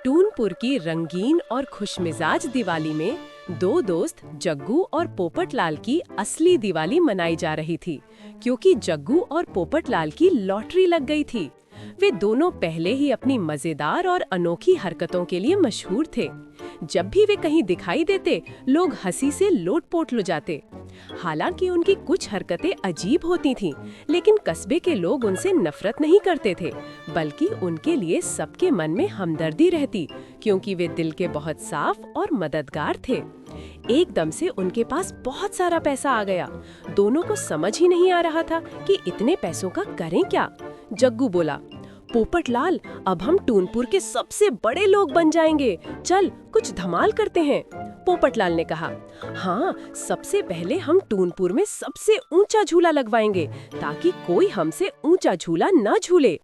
टूनपुर की रंगीन और खुशमिजाज दिवाली में दो दोस्त जग्गू और पोपटलाल की असली दिवाली मनाई जा रही थी, क्योंकि जग्गू और पोपटलाल की लॉटरी लग गई थी। वे दोनों पहले ही अपनी मजेदार और अनोखी हरकतों के लिए मशहूर थे। जब भी वे कहीं दिखाई देते, लोग हंसी से लोटपोट हो जाते। हालांकि उनकी कुछ हरकतें अजीब होती थीं, लेकिन कस्बे के लोग उनसे नफरत नहीं करते थे, बल्कि उनके लिए सबके मन में हमदर्दी रहती, क्योंकि वे दिल के बहुत साफ और मददगार थे। एकदम से उनके पास बहुत सारा पैसा आ गया। दोनों को समझ ही नहीं आ रहा था कि इतने पैसों का करें क्या। जग्गू बोला, पोपटलाल, अब हम टूनपुर के सबसे बड़े लोग बन जाएंगे। चल कुछ धमाल करते हैं। पोपटलाल ने कहा, हाँ, सबसे पहले हम टूनपुर में सबसे ऊंचा झूला लगवाएंगे, ताकि कोई हमसे ऊंचा झूला न झूले।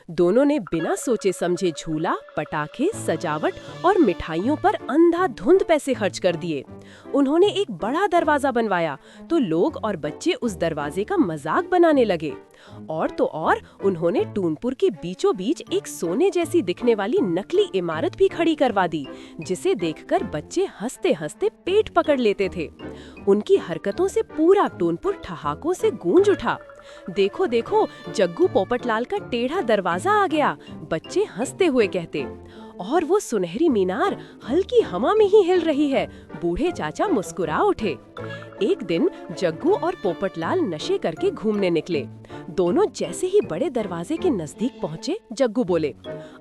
दोनों ने बिना सोचे समझे झूला, पटाखे, सजावट और मिठाइयों पर अंधाधुंध पैसे खर्च कर दिए। उन्होंने एक बड़ा दरवाजा बनवाया, तो लोग और बच्चे उस दरवाजे का मजाक बनाने लगे। और तो और उन्होंने टूनपुर के बीचों बीच एक सोने जैसी दिखने वाली नकली इमारत भी खड़ी करवा दी, जिसे देखकर बच्चे हंसते हंसते पेट पकड़ लेते थे। उनकी हरकतों से पूरा टूनपुर ठहाकों से गूंज उठा। देखो देखो, जग्गू पोपटलाल का टेढ़ा दरवाजा आ गया, बच्चे हंसते हुए कहते। और वो सुनहरी मीनार हल्की हवा में ही हिल रही है, बूढ़े चाचा मुस्कुरा उठे। एक दिन जग्गू और पोपटलाल नशे करके घूमने निकले। दोनों जैसे ही बड़े दरवाजे के नजदीक पहुँचे, जग्गू बोले,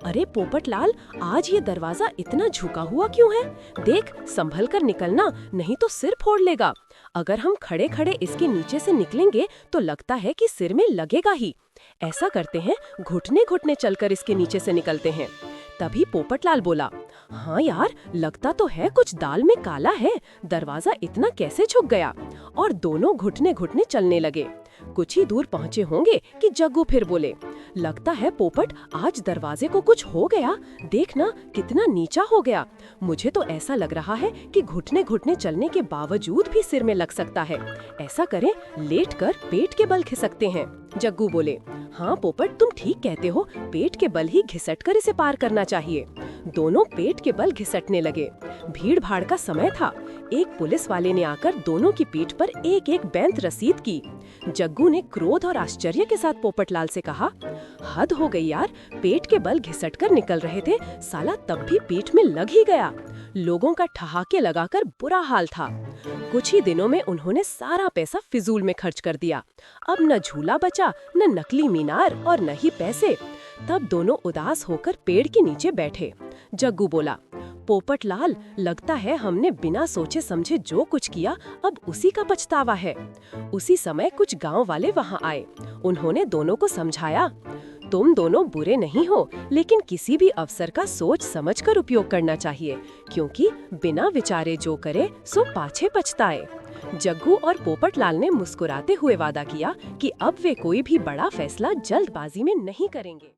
अरे पोपटलाल, आज ये दरवाजा इतना झुका हुआ क्यों है? देख, संभल कर निकलना, नहीं तो सिर फोड़ लेगा। अगर हम खड़े खड़े इसके नीचे से निकलेंगे तो लगता है कि सिर में लगेगा ही। ऐसा करते हैं, घुटने घुटने चलकर इसके नीचे से निकलते हैं। तभी पोपटलाल बोला, हाँ यार, लगता तो है कुछ दाल में काला है, दरवाजा इतना कैसे झुक गया? और दोनों घुटने घुटने चलने लगे। कुछ ही दूर पहुँचे होंगे कि जग्गू फिर बोले, लगता है पोपट, आज दरवाजे को कुछ हो गया, देखना कितना नीचा हो गया। मुझे तो ऐसा लग रहा है कि घुटने घुटने चलने के बावजूद भी सिर में लग सकता है। ऐसा करें, लेटकर पेट के बल खिसकते हैं। जग्गू बोले, हाँ पोपट, तुम ठीक कहते हो, पेट के बल ही घिसटकर इसे पार करना चाहिए। दोनों पेट के बल घिसटने लगे। भीड़ भाड़ का समय था। एक पुलिस वाले ने आकर दोनों की पीठ पर एक एक बैंत रसीद की। जग्गू ने क्रोध और आश्चर्य के साथ पोपटलाल से कहा, हद हो गई यार, पेट के बल घिसटकर निकल रहे थे, साला तब भी पीठ में लग ही गया। लोगों का ठहाके लगाकर बुरा हाल था। कुछ ही दिनों में उन्होंने सारा पैसा फिजूल में खर्च कर दिया। अब न झूला बचा, न नकली मीनार और न ही पैसे। तब दोनों उदास होकर पेड़ के नीचे बैठे। जग्गू बोला, पोपटलाल, लगता है हमने बिना सोचे समझे जो कुछ किया, अब उसी का पछतावा है। उसी समय कुछ गांव वाले वहां आए। उन्होंने दोनों को समझाया, तुम दोनों बुरे नहीं हो, लेकिन किसी भी अवसर का सोच समझकर उपयोग करना चाहिए, क्योंकि बिना विचारे जो करे सो पाछे पछताए। जग्गू और पोपटलाल ने मुस्कुराते हुए वादा किया कि अब वे कोई भी बड़ा फैसला जल्दबाजी में नहीं करेंगे।